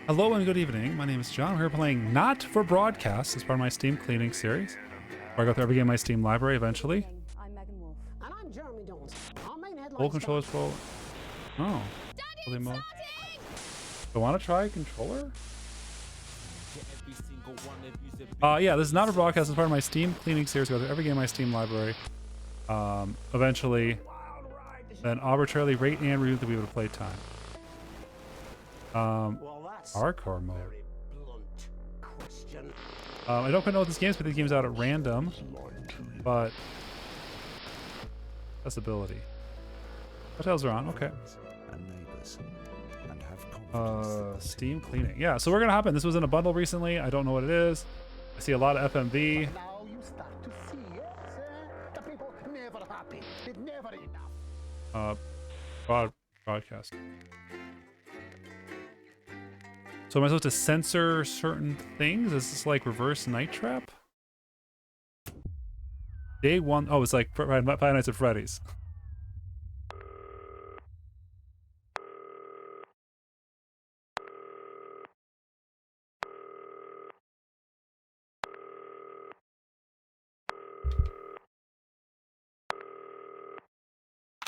Hello and good evening. My name is John. We're playing Not for Broadcast as part of my Steam cleaning series, where I go through every game in my Steam library eventually. I'm Megan Wolf. And I'm Jeremy Dawes. Our main headline Full controllers full. Oh. Daddy, it's starting! Do I want to try a controller? Yeah, this is Not for Broadcast as part of my Steam cleaning series. Go through every game in my Steam library. Eventually, then arbitrarily rate and review the people to play time. Hardcore mode. I don't quite know what this game is, but the game's out at random. But accessibility. Hotels are on, okay. Steam cleaning. Yeah, so we're gonna hop in. This was in a bundle recently. I don't know what it is. I see a lot of FMV. now you start to see it. The people never happy. It's never enough. Broadcast. So am I supposed to censor certain things? Is this like reverse Night Trap? Day one. Oh, it's like Five Nights at Freddy's.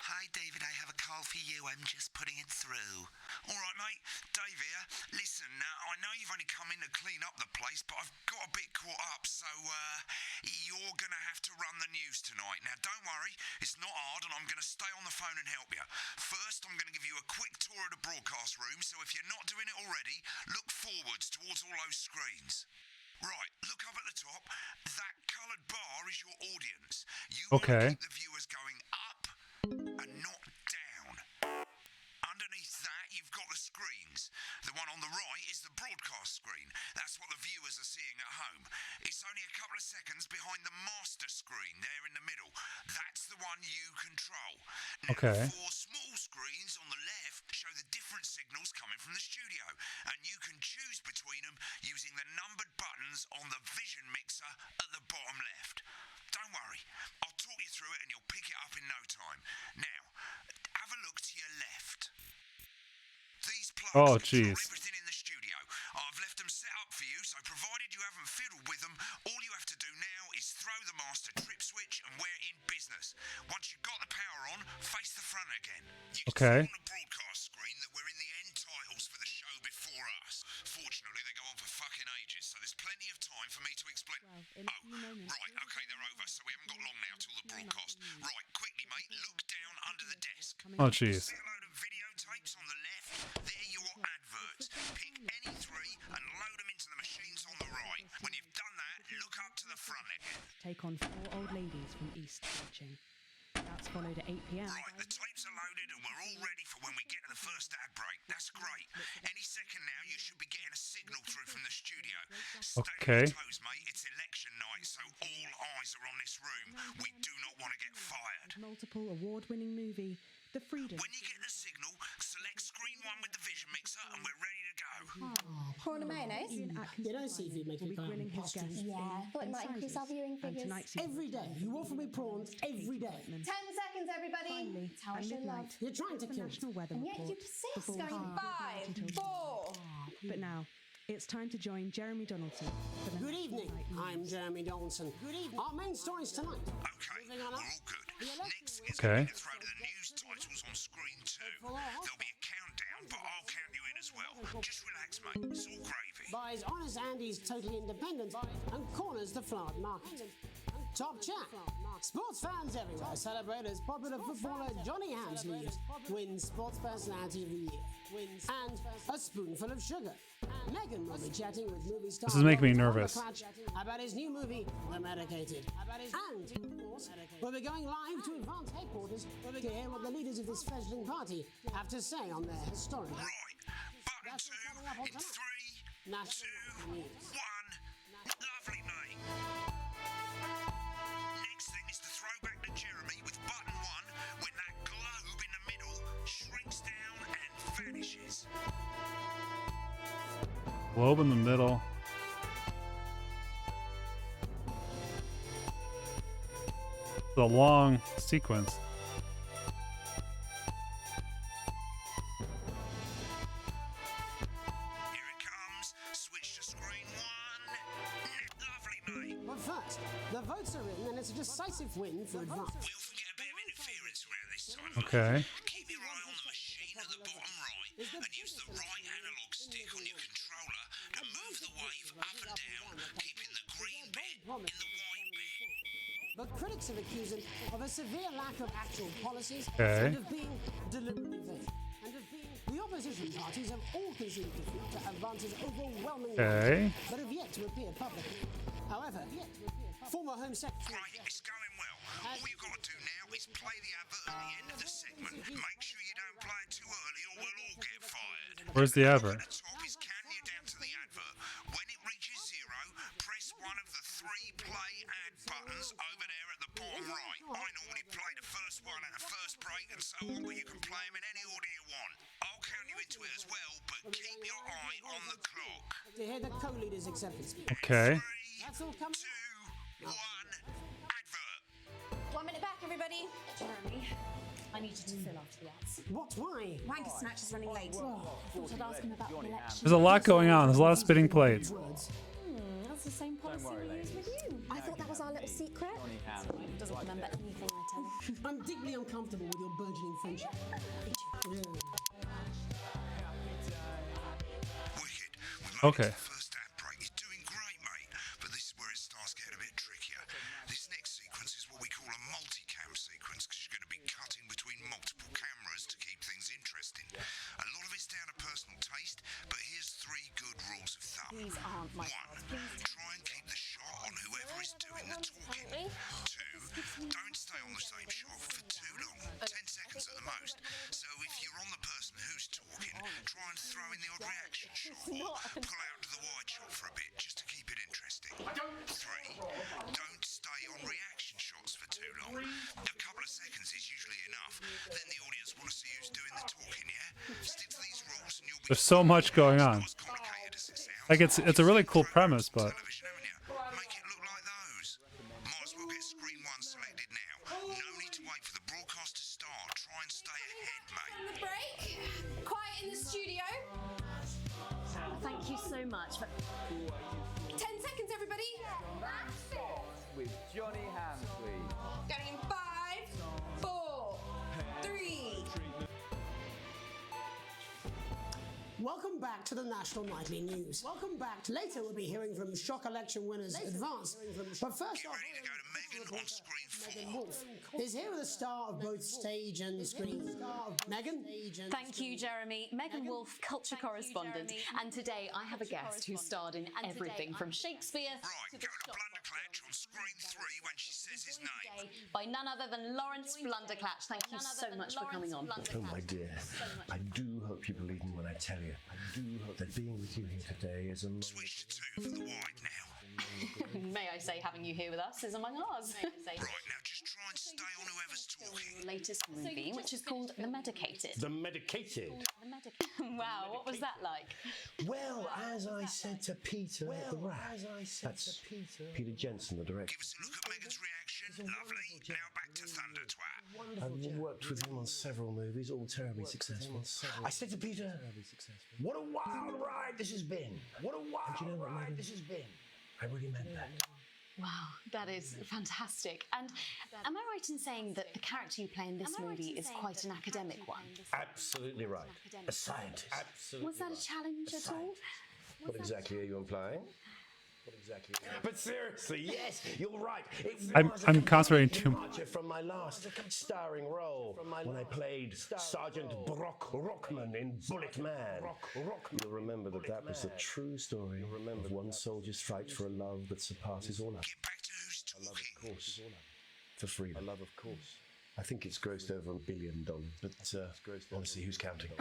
Hi, David, I have a call for you. I'm just putting it through. All right, mate. Dave here. Listen, I know you've only come in to clean up the place, but I've got a bit caught up, so you're going to have to run the news tonight. Now, don't worry. It's not hard, and I'm going to stay on the phone and help you. First, I'm going to give you a quick tour of the broadcast room, so if you're not doing it already, look forwards towards all those screens. Right, look up at the top. That coloured bar is your audience. You want to keep the viewers going up and not down. Underneath that, you've got the screens. The one on the right is the broadcast screen. That's what the viewers are seeing at home. It's only a couple of seconds behind the master screen there in the middle. That's the one you control. Now, the four small screens on the left show the different signals coming from the studio, and you can choose between them using the numbered buttons on the vision mixer at the bottom left. Don't worry, I'll talk you through it and you'll pick it up in no time. Now, have a look to your left. These plugs control everything in the studio. I've left them set up for you, so provided you haven't fiddled with them, all you have to do now is throw the master trip switch and we're in business. Once you've got the power on, face the front again. You can see on the broadcast screen that we're in the end titles for the show before us. Fortunately, they go on for fucking ages, so there's plenty of time for me to explain. Right, okay, they're over, so we haven't got long now till the broadcast. Right, quickly, mate, look down under the desk. Oh, jeez. See a load of videotapes on the left? They're your adverts. Pick any three and load them into the machines on the right. When you've done that, look up to the front again. Take on 4 old ladies from East watching. That's followed at 8 p.m. Right, the tapes are loaded and we're all ready for when we get to the first ad break. That's great. Any second now, you should be getting a signal through from the studio. Stay on your toes, mate. It's election night, so all eyes are on this room. We do not want to get fired. Multiple award-winning movie, The Freedom. When you get the signal, select screen 1 with the vision mixer and we're ready to go. Prawn and mayonnaise? You don't see if you make it Grilling his guests. Yeah, I thought it might increase our viewing figures. every day. You offer me prawns every day. 10 seconds, everybody. Finally, Tell us at your love. midnight, You're trying to the kill National Weather And yet Report. you persist, before going half 5, until 4. But now, it's time to join Jeremy Donaldson for the Good evening. I'm Jeremy Donaldson. Good evening. Our main stories tonight. Okay, we're all good. Next is Okay. going to throw to the news titles on screen 2. There'll be a countdown, but I'll count you in as well. Just relax, mate. It's all gravy. Buys Honest Andy's Totally Independent and corners the flowered market. Top chat. Sports fans everywhere celebrate as popular footballer Johnny Hamsley wins Sports Personality of the Year. And a spoonful of sugar. Megan will be chatting with movie star. This is making me Tom nervous. McClatch about his new movie, The Medicated. And, of course, we'll be going live to Advanced Headquarters to hear what the leaders of this fledgling party have to say on their historic. Right, button 2 in 3, 2, 1. Lovely, mate. Next thing is to throw back to Jeremy with button 1 when that globe in the middle shrinks down and vanishes. Globe in the middle. The long sequence. Here it comes. next. The votes are in, and it's a decisive win for advance. We'll forget a bit of interference around this time. Okay. Keep your eye on the machine at the bottom right and use the right analog stick on your controller to move the wave up and down, keeping the green bit in the white bit. But critics have accused him of a severe lack of actual policies Okay. and of being deliberately vague. And of being the opposition parties have all conceded defeat to Advance's overwhelming Okay. margin, but have yet to appear publicly. However, former Home Secretary Right, it's going well. All you've got to do now is play the advert at the end of the segment. Make sure you don't play it too early or we'll all get fired. Where's the advert? At the top is counting you down to the advert. When it reaches 0, press one of the 3 play ad buttons over there at the bottom right. I normally play the first one at the first break and so on, but you can play them in any order you want. I'll count you into it as well, but keep your eye on the clock. to hear the co-leader's acceptance speech. Okay. 3, That's all coming. 2, 1, advert. 1 minute back, everybody. Jeremy, I need you to fill after the ads. What? Why? Wanker Snatch is running late. Thought I'd ask him about the election. There's a lot going on. There's a lot of spitting plates. Words. That's the same policy we use with you. I thought that was our little secret. He doesn't remember anything I tell him. I'm deeply uncomfortable with your burgeoning friendship. Yeah. Wicked. We've made Okay. it to the first ad break. You're doing great, mate. But this is where it starts getting a bit trickier. This next sequence is what we call a multicam sequence because you're going to be cutting between multiple cameras to keep things interesting. A lot of it's down to personal taste, but here's 3 good rules of thumb. These aren't my 1. Try and keep the shot on whoever is doing the talking. 2. Don't stay on the same shot for too long. 10 seconds at the most. So if you're on the person who's talking, try and throw in the odd reaction shot or pull out to the wide shot for a bit just to keep it interesting. 3. Don't stay on reaction shots for too long. A couple of seconds is usually enough. Then the audience want to see who's doing the talking, yeah? Stick to these rules and you'll be There's so much going on. as complicated as it sounds. Like it's a really cool premise, but Television, haven't you? Make it look like those. Might as well get screen 1 selected now. No need to wait for the broadcast to start. Try and stay ahead, mate. The break. Quiet in the studio. Thank you so much. But 10 seconds, everybody. With Johnny Hamsley. Going in 5, 4, 3. Welcome back to the National Nightly News. Welcome back. Later we'll be hearing from shock election winners Advance. But first Get off, ready to go to Megan on screen 4. Megan Wolf is here with a star of both stage and screen. Megan? Thank you, Jeremy. Megan Wolf, culture correspondent. And today I have a guest who starred in everything from Shakespeare Right, to go the to Blunderclatch on screen 3 when she says his name. by none other than Lawrence Blunderclatch. Thank you so much for coming on. Oh, my dear, I do hope you believe me when I tell you. I do hope that being with you here today is a Switch to 2 for the wide now. May I say, having you here with us is among ours. Right, now just try and stay on whoever's talking. Latest movie, which is called The Medicated. The medicated. Wow, what was that like? Well, as I said to Peter the Rat, that's Peter Jensen, the director. Give us a look at Megan's reaction. Lovely. Now back to Thunder Twat. I've worked with him on several movies, all terribly successful. I said to Peter, what a wild ride this has been. What a wild ride this has been. I really meant that. Wow, that is fantastic. And am I right in saying that the character you play in this movie is quite an academic one? Absolutely right. A scientist. Absolutely. Was that a challenge at all? What exactly are you implying? But seriously, yes, you're right. It I'm was a concentrating complete too departure from my last starring role when I played Sergeant Brock Rockman in Bullet Man. You'll remember that was the true story of one soldier's fight for a love that surpasses all others. Get back to who's talking. For freedom. A love, of course. I think it's grossed over $1 billion, but honestly, who's counting?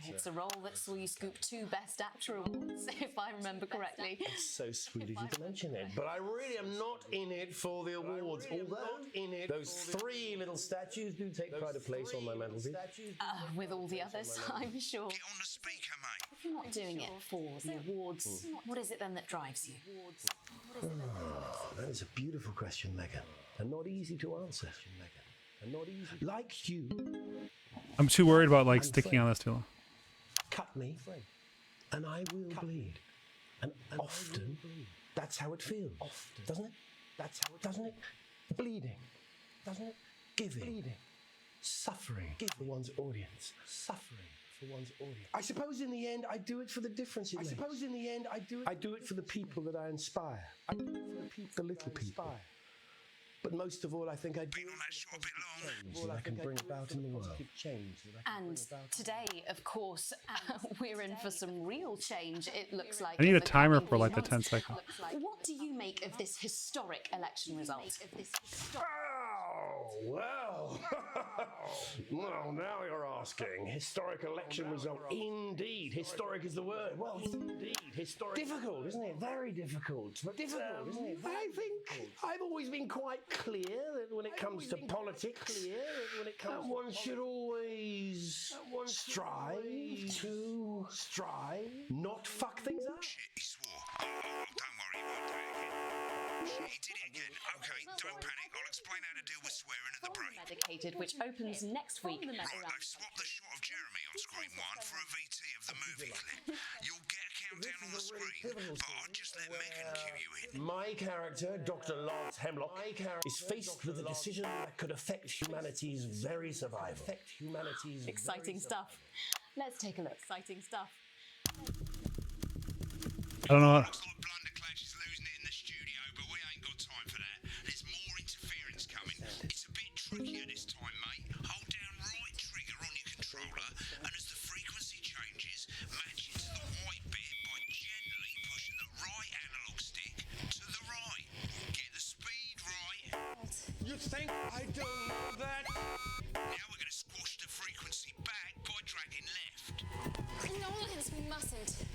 It's a role that saw you scoop 2 Best Actor awards, if I remember correctly. It's so sweet of you to mention it, but I really am not in it for the awards. Although those 3 little statues do take pride of place on my mantelpiece. With all the others, I'm sure. Get on the speaker, mate. If you're not doing it for the awards, what is it then that drives you? That is a beautiful question, Megan, and not easy to answer. Like you, I'm too worried about like sticking on this too long. cut me, and I will bleed. And often, that's how it feels, doesn't it? That's how it, doesn't it? Bleeding, doesn't it? Giving, bleeding, suffering for one's audience, suffering for one's audience. I suppose in the end, I do it for the difference it makes. I suppose in the end, I do it for the people that I inspire. I do it for the people, the little people. But most of all, I think I do it for the positive change that I can bring about in the world. And today, of course, we're in for some real change, it looks like. I need in a the timer coming for like the weeks. 10 seconds. What do you make of this historic election result? Oh, well. Well, now you're asking. Historic election result. Indeed. Historic is the word. Well, indeed. Historic. Difficult, isn't it? Very difficult. But difficult, isn't it? I think I've always been quite clear that when it comes to politics, that one should always strive not fuck things up. Shit, he swore. Oh, don't worry, he won't do it again. Shit, he did it again. Okay, don't panic. I'll explain how to deal with swearing at the break. Medicated, which opens next week. Right, they've swapped the shot of Jeremy on screen 1 for a VT of the movie clip. You'll get a countdown on the screen, but I'll just let Megan cue you in. My character, Dr. Lance Hemlock, is faced with a decision that could affect humanity's very survival. Exciting stuff. Let's take a look. Exciting stuff. I don't know. Looks like Blunderclash is losing it in the studio, but we ain't got time for that. There's more interference coming. It's a bit trickier this time, mate. Hold down right trigger on your controller, and as the frequency changes, match it to the white bit by gently pushing the right analog stick to the right. Get the speed right. You think I don't know that? Now we're going to squash the frequency back by dragging left. No, we mustn't.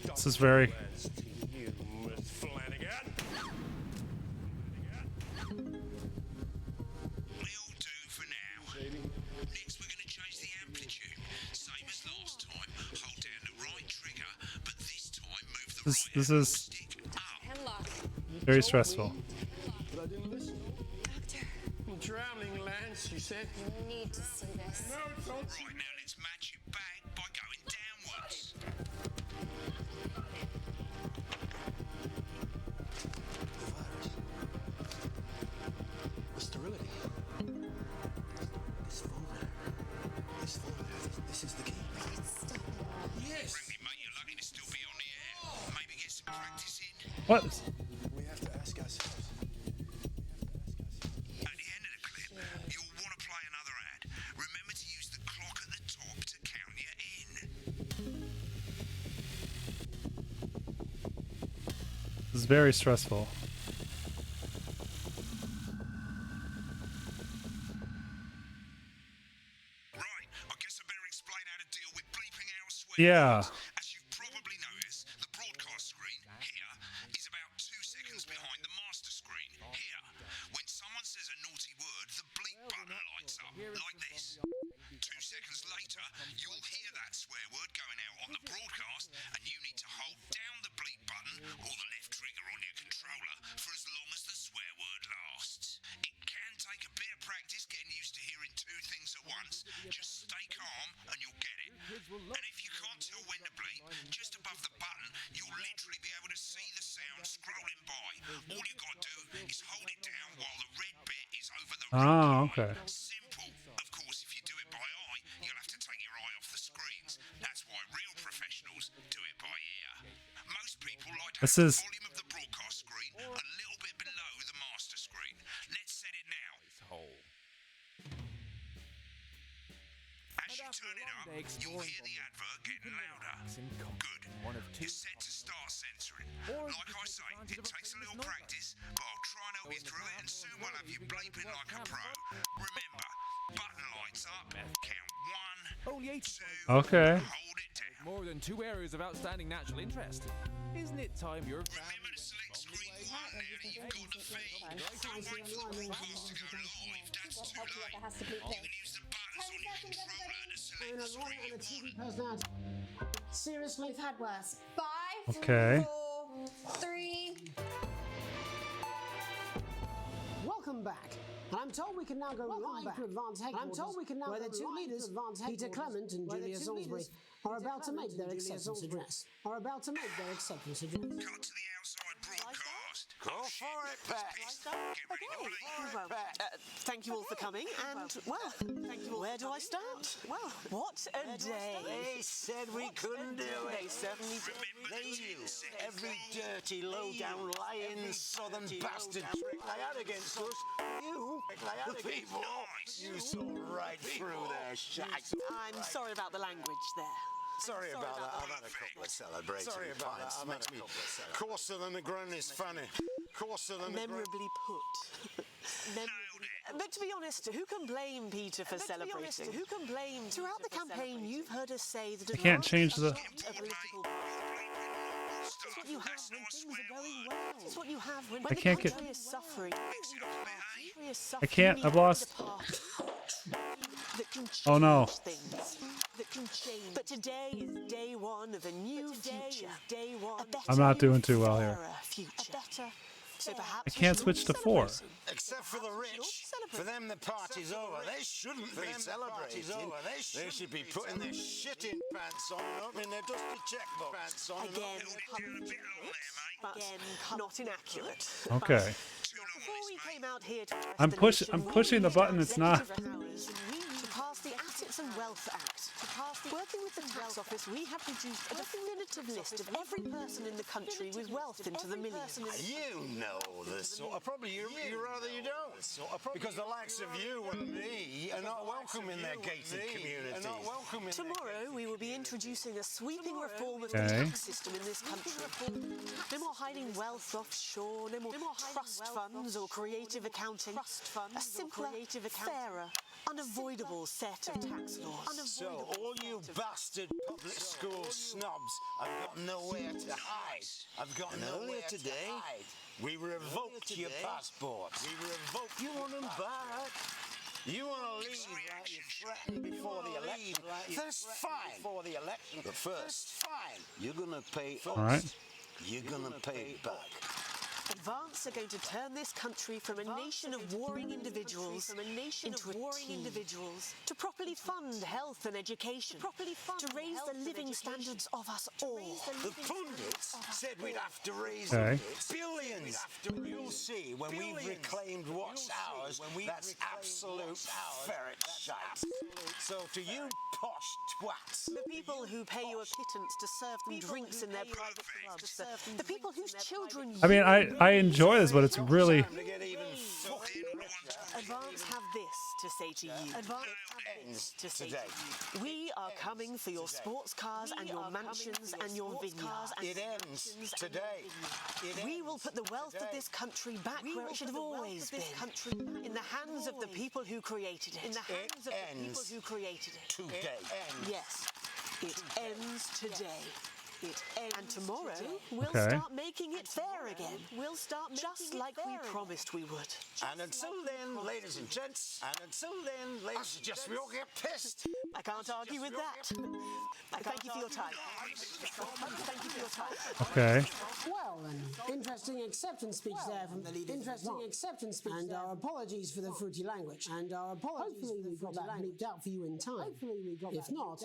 This is very. You, Miss Flanagan. Will do for now. Next we're going to change the amplitude. Same as last time. Hold down the right trigger, but this time move the right This analog is stick up. Hemlock. very stressful. But I didn't listen. Doctor, I'm drowning, Lance, she said. you need to see this. Right, now let's match it back by going downwards. The sterility. This folder, this is the key. Yes. Frankly, mate, you're lucky to still be on the air. Maybe get some practice in. What? We have to ask ourselves. At the end of the clip, you'll want to play another ad. Remember to use the clock at the top to count you in. This is very stressful. Right, I guess I better explain how to deal with bleeping out swear Yeah. words. As you've probably noticed, the broadcast screen here is about 2 seconds behind the master screen here. When someone says a naughty word, the bleep button lights up, like this. 2 seconds later, you'll hear that swear word going out on the broadcast, and you need to hold down the bleep button or the left trigger on your controller for as long as the swear word lasts. It can take a bit of practice getting used to hearing 2 things at once. Just stay calm and you'll get it. And if you can't tell when to bleep, just above the button, you'll literally be able to see the sound scrolling by. All you gotta do is hold it down while the red bit is over the red Oh, line. okay. Simple. Of course, if you do it by eye, you'll have to take your eye off the screens. That's why real professionals do it by ear. Most people like to This have is- the volume of the broadcast screen a little bit below the master screen. Let's set it now. As you turn it up, you'll hear the advert getting louder. Good. You're set to start censoring. Like I say, it takes a little practice, but I'll try and help you through it, and soon we'll have you bleeping like a pro. Remember, button lights up, count 1, Only 8. 2, Okay. hold it down. More than 2 areas of outstanding natural interest. Isn't it time your Remember to select screen 1 now that you've got the feed. Don't wait for the broadcast to go live, that's too late. You can use the buttons on your controller to select the screen you want. Personality. Seriously? We've had worse. 5, Okay. 4, 3. Welcome back. And I'm told we can now go live to Advance Headquarters, where the two leaders, Peter Clement and Julia Salisbury, are about to make their acceptance address. Cut to the outside broadcast. Go for it, Pat. Thank you all for coming, and, well, where do I start? Well, what a day. They said we couldn't do it. They certainly did. They knew every dirty, low-down, lying southern bastard trick they had against us. You, the people, you saw right through their shit. I'm sorry about the language there. Sorry about that. I've had a couple of celebrating pints. Makes me coarser than the ground is funny. Coarser than the ground. Memorably put. But to be honest, who can blame Peter for celebrating? Who can blame? Throughout the campaign, you've heard us say that I can't change the. It's what you have when things are going well. It's what you have when I can't the get. country is suffering. I can't. I've lost. That can change Oh no. things. That can change. But today is day one of a new future. Day one. I'm not doing too well here. Future. So perhaps I can't switch to 4. Except for the rich. For them, the party's over. They shouldn't be celebrating. They should be putting their shitting pants on and opening their dusty checkbook pants on. Again, not inaccurate. Okay. Before we came out here to I'm pushing the button. It's not. To pass the Assets and Wealth Act. Working with the tax office, we have produced a definitive list of every person in the country with wealth into the millions. You know the sort of probably you rather you don't. Because the likes of you and me are not welcome in their gated communities. Tomorrow we will be introducing a sweeping reform of the tax system in this country. No more hiding wealth offshore, no more trust funds or creative accounting. A simpler, fairer, unavoidable set of tax laws. So all you bastard public school snobs have got nowhere to hide. I've got nowhere to hide. We revoked your passports. You want them back. You want to leave like you threatened before the election. That's fine. But first, you're going to pay us. All right. You're going to pay it back. Advance are going to turn this country from a nation of warring individuals into a team. To properly fund health and education. To raise the living standards of us all. The pundits said we'd have to raise billions. You'll see when we've reclaimed what's ours, that's absolute ferret shite. So to you posh twats. The people who pay you a pittance to serve them drinks in their private clubs. The people whose children... I mean, I enjoy this, but it's really. Advance have this to say to you. Advance have this to say to you. We are coming for your sports cars and your mansions and your vineyards. It ends today. We will put the wealth of this country back where it should have always been. In the hands of the people who created it. In the hands of the people who created it. Today. Yes, it ends today. And tomorrow, we'll start making it fair again. We'll start just like we promised we would. And until then, ladies and gents, I suggest we all get pissed. I can't argue with that. Thank you for your time. Thank you for your time. Okay. Well, an interesting acceptance speech there from the leader. Interesting acceptance speech. And our apologies for the fruity language. And our apologies. Hopefully we got that bleeped out for you in time. If not,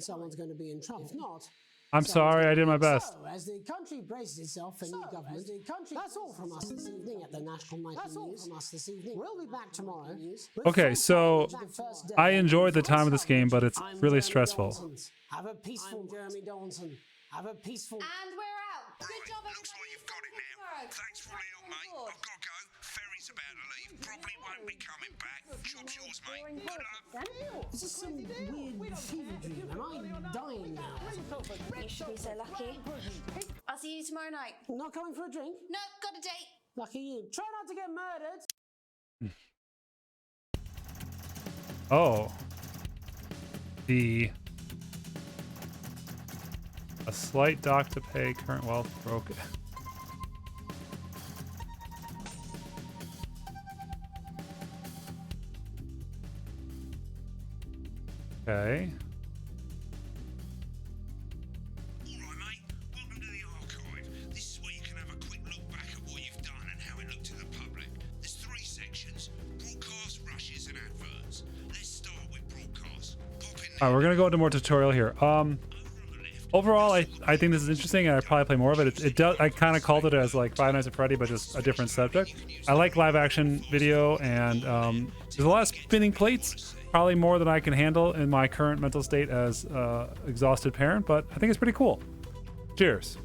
someone's going to be in trouble. If not. I'm sorry, I did my best. So, as the country braces itself for new government, that's all from us this evening at the National Nightly News. We'll be back tomorrow. Okay, so I enjoyed the time of this game, but it's really stressful. Have a peaceful Jeremy Dawson. Have a peaceful. And we're out. Good job, Looks like you've got it now. Thanks for all the help, mate. I've got to go. Ferry's about to leave. Probably won't be coming back. Job's yours, mate. Good luck. Is this some weird fever dream? Am I dying now? You should be so lucky. I'll see you tomorrow night. Not coming for a drink? No, got a date. Lucky you. Try not to get murdered. Oh. A slight dock to pay, current wealth broken. Okay. Alright, mate. Welcome to the archive. This is where you can have a quick look back at what you've done and how it looked to the public. There's 3 sections: broadcast, rushes, and adverts. Let's start with broadcast. Pop in Alright, we're gonna go into more tutorial here. overall, I think this is interesting, and I'd probably play more of it. It does. I kind of called it as like Five Nights at Freddy, but just a different subject. I like live action video, and there's a lot of spinning plates, probably more than I can handle in my current mental state as exhausted parent. But I think it's pretty cool. Cheers.